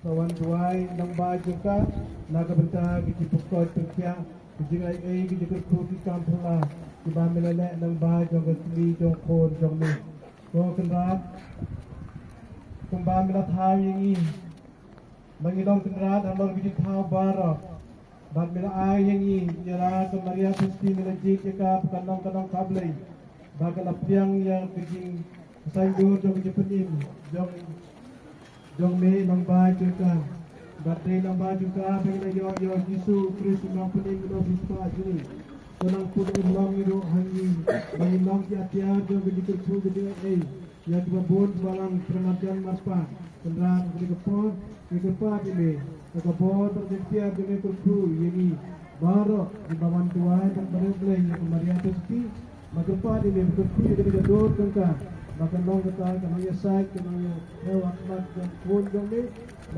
kawan tuai nang ba juga naga bentang di pukul terkiang jika jika pergi kampung lah tiba meleleh nang ba jong kali jong kon jong ni ko kenrat kembang melat hai ini mengilong kenrat andor bijit thau bara bad mela ai ini jara ke maria pusti melajik jika kanong kablai bagal apiang yang kejing sayur jong bijit penim jong me nang ba juga Batay nang ba juga bagi yo Yesu Kristus nang pening do bispa jini konang puning long iro hangi bagi long ti atia do bagi kerpu gede ya dua bon balang permatian maspa kendaraan bagi kepa ini ke bon terjepia dengan kerpu ini baru di bawah tuai dan berbelai yang kemarin pasti magpa ini kerpu jadi dor kengka bahkan long kata kena ya sai kena lewat mat dan pun jong